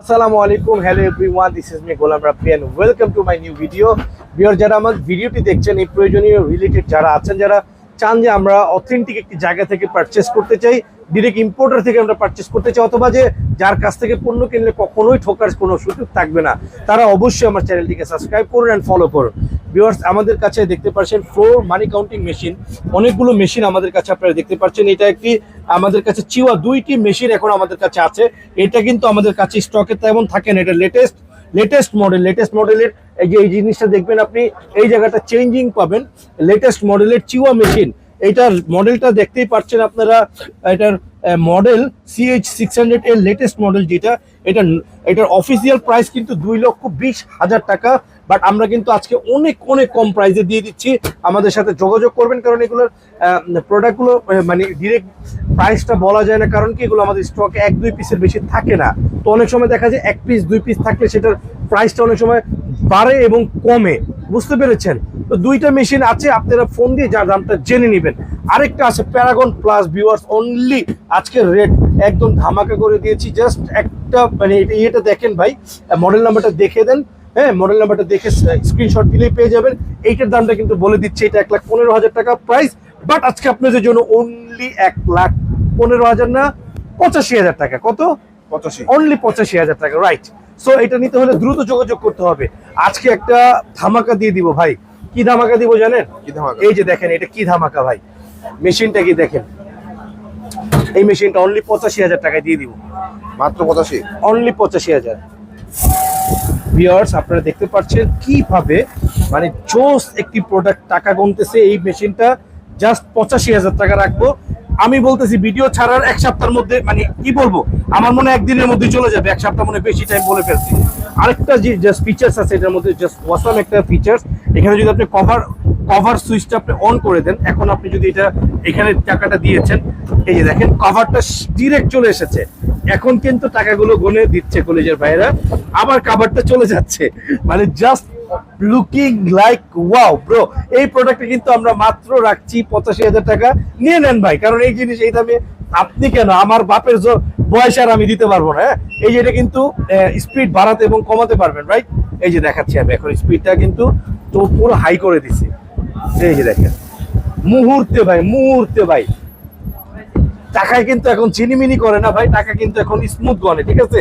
আসসালামু আলাইকুম, hello everyone, this is me Golam Rabbi and welcome to my new video. Viewer, যারা আমার ভিডিওটি দেখছেন, এই প্রয়োজনীয় রিলেটেড যারা আছেন, যারা চান যে আমরা অথেন্টিক একটি জায়গা থেকে পারচেস করতে চাই, ডিরেক্ট ইম্পোর্টার থেকে আমরা পারচেস করতে চাই, অথবা যে যার কাছ থেকে পণ্য কিনলে কখনোই ঠকার কোনো সুযোগ থাকবে না, তারা অবশ্যই আমার চ্যানেলটিকে সাবস্ক্রাইব করুন অ্যান্ড ফলো করুন। ভিউয়ার্স, আমাদের কাছে দেখতে পাচ্ছেন ফ্লোর মানি কাউন্টিং মেশিন, অনেকগুলো মেশিন আমাদের কাছে আপনারা দেখতে পাচ্ছেন। এটা একটি আমাদের কাছে চিওয়া দুইটি মেশিন এখন আমাদের কাছে আছে। এটা কিন্তু আমাদের কাছে স্টকে তেমন থাকে না, এটা লেটেস্ট মডেলের এই জিনিসটা দেখবেন আপনি, এই জায়গাটা চেঞ্জিং পাবেন। লেটেস্ট মডেলের চিওয়া মেশিন, এইটার মডেলটা দেখতেই পাচ্ছেন আপনারা। এটার মডেল CH600 এর লেটেস্ট মডেল যেটা, এটার অফিসিয়াল প্রাইস কিন্তু 2,20,000 টাকা। বাট আমরা কিন্তু আজকে অনেক কম প্রাইসে দিয়ে দিচ্ছি। আমাদের সাথে যোগাযোগ করবেন, কারণ এগুলোর প্রোডাক্টগুলো মানে ডিরেক্ট প্রাইসটা বলা যায় না, কারণ কি এগুলো আমাদের স্টকে 1-2 পিসের বেশি থাকে না। তো অনেক সময় দেখা যায় 1 পিস 2 পিস থাকলে সেটার প্রাইসটা অনেক সময় বাড়ে এবং কমে, বুঝতে পেরেছেন? তো দুইটা মেশিন আছে, আপনারা ফোন দিয়ে যার দামটা জেনে নেবেন। আরেকটা আছে প্যারাগন প্লাস। ভিউয়ার্স, অনলি আজকের রেট একদম ধামাকা করে দিয়েছি। জাস্ট একটা মানে এটা দেখেন ভাই, মডেল নাম্বারটা দেখে দেন। হ্যাঁ, মডেল নাম্বারটা দেখে স্ক্রিনশট দিলেই পেয়ে যাবেন। এইটার দামটা কিন্তু বলে দিচ্ছে, এটা 1,15,000 টাকা প্রাইস। বাট আজকে আপনাদের জন্য অনলি 1,15,000 না, 85,000 টাকা। কত? 85, অনলি 85,000 টাকা, রাইট। সো এটা নিতে হলে দ্রুত যোগাযোগ করতে হবে। আজকে একটা ধামাকা দিয়ে দিব ভাই। কি ধামাকা দিব জানেন? এই যে দেখেন, এটা কি ধামাকা ভাই, মেশিনটা কি দেখেন। এই মেশিনটা অনলি 85,000 টাকায় দিয়ে দিব, মাত্র 85, অনলি 85,000। ভিউয়ার্স, আপনারা দেখতে পাচ্ছেন কিভাবে মানে জোস একটি প্রোডাক্ট টাকা গুনতেছে। এই মেশিনটা জাস্ট 85,000 টাকা রাখবো। আমি বলতেছি ভিডিও ছাড়ার 1 সপ্তাহের মধ্যে, মানে কি বলবো, আমার মনে হয় 1 দিনের মধ্যে চলে যাবে। 1 সপ্তাহ মনে বেশি টাইম বলে ফেলছি। আরেকটা যে জাস্ট ফিচার্স আছে এটার মধ্যে, জাস্ট ওয়াসাম একটা ফিচার্স। এখানে যদি আপনি কভার সুইচটা আপনি অন করে দেন, এখন আপনি যদি এটা এখানে টাকাটা দিয়েছেন, এই যে দেখেন কভারটা ডিরেক্ট চলে এসেছে। এখন কিন্তু টাকাগুলো গনে দিচ্ছে কলেজের ভাইরা, আবার কভারটা চলে যাচ্ছে। মানে just looking like wow bro. এই প্রোডাক্টটা কিন্তু আমরা মাত্র রাখছি 85,000 টাকা। নিয়ে নেন ভাই, কারণ এই জিনিস এই দামে আপনি কেন, আমার বাপের বয়স আর আমি দিতে পারবো না। হ্যাঁ, এই যে এটা কিন্তু স্পিড বাড়াতে এবং কমাতে পারবেন, রাইট? এই যে দেখাচ্ছি আমি এখন স্পিডটা কিন্তু তো পুরো হাই করে দিছি। এই যে দেখেন, মুহূর্তে ভাই টাকায় কিন্তু এখন চিনিমিনি করে না ভাই, টাকা কিন্তু এখন স্মুথ গনে। ঠিক আছে,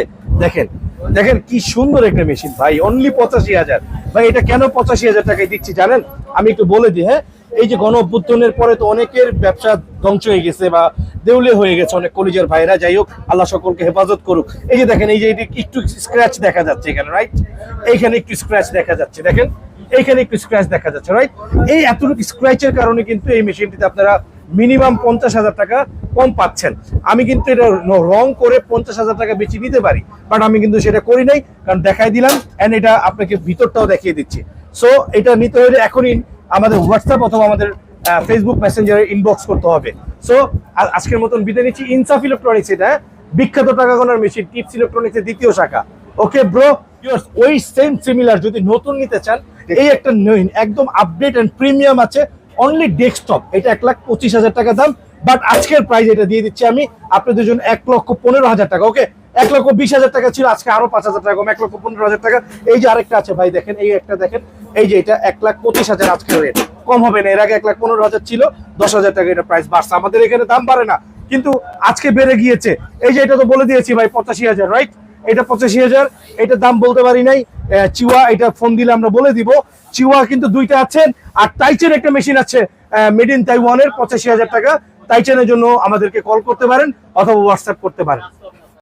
দেখেন কি সুন্দর একটা মেশিন ভাই, অনলি 85,000। ভাই এটা কেন 85,000 টাকায় দিচ্ছি জানেন? আমি একটু বলে দিই। হ্যাঁ, এই যে গণ অভ্যুত্থানের পরে তো অনেকের ব্যবসা ধ্বংস হয়ে গেছে বা দেউলে হয়ে গেছে অনেক কলিজার ভাইরা। যাই হোক, আল্লাহ সকলকে হেফাজত করুক। এই যে দেখেন, এই যে একটু স্ক্র্যাচ দেখা যাচ্ছে এখানে, রাইট? এইখানে একটু স্ক্র্যাচ দেখা যাচ্ছে, দেখেন এইখানে একটু স্ক্র্যাচ দেখা যাচ্ছে, রাইট? এই এতটুকু স্ক্র্যাচের কারণে কিন্তু এই মেশিনটিতে আপনারা মিনিমাম 50,000 টাকা কম পাচ্ছেন। আমি কিন্তু এটা রং করে 50,000 টাকা বেশি নিতে পারি, বাট আমি কিন্তু সেটা করি নাই, কারণ দেখাই দিলাম এন্ড এটা আপনাকে ভিতরটাও দেখিয়ে দিচ্ছি। সো এটা নিতে হলে এখনই আমাদের হোয়াটসঅ্যাপ অথবা আমাদের ফেসবুক মেসেঞ্জারে ইনবক্স করতে হবে। সো আজকের মতন বিদায় নিচ্ছি। ইনসাফ ইলেকট্রনিক্স, এটা বিখ্যাত টাকা গোনার মেশিন, টিপস ইলেকট্রনিক্সের দ্বিতীয় শাখা। ওকে ব্রো, ওই সেম সিমিলার যদি নতুন নিতে চান, এই একটা একদম আপডেট এন্ড প্রিমিয়াম আছে, অনলি ডেস্কটপ। এটা 1,25,000 টাকা দাম। বাট আজকের প্রাইস এটা দিয়ে দিচ্ছি আমি আপনাদের জন্য 1,15,000 টাকা। ওকে, 1,20,000 টাকা ছিল, আজকে আরো 5,000 টাকা কম, 1,15,000 টাকা। এই যে আরেকটা আছে ভাই, দেখেন এই একটা দেখেন, এই যে এটা 1,25,000 আজকের রেট, কম হবে না। এর আগে 1,15,000 ছিল, 10,000 টাকা এটা প্রাইস বাড়ছে। আমাদের এখানে দাম বাড়ে না, কিন্তু আজকে বেড়ে গিয়েছে। এই যে এটা তো বলে দিয়েছি ভাই 85,000, রাইট? এটা 85,000, এটার দাম বলতে পারি নাই। চিওয়া, এটা ফোন দিলে আমরা বলে দিব। চিওয়া কিন্তু দুইটা আছেন, আর টাইচেন একটা মেশিন আছে মেড ইন তাইওয়ানের, 85,000 টাকা। টাইচেনের জন্য আমাদেরকে কল করতে পারেন অথবা হোয়াটসঅ্যাপ করতে পারেন।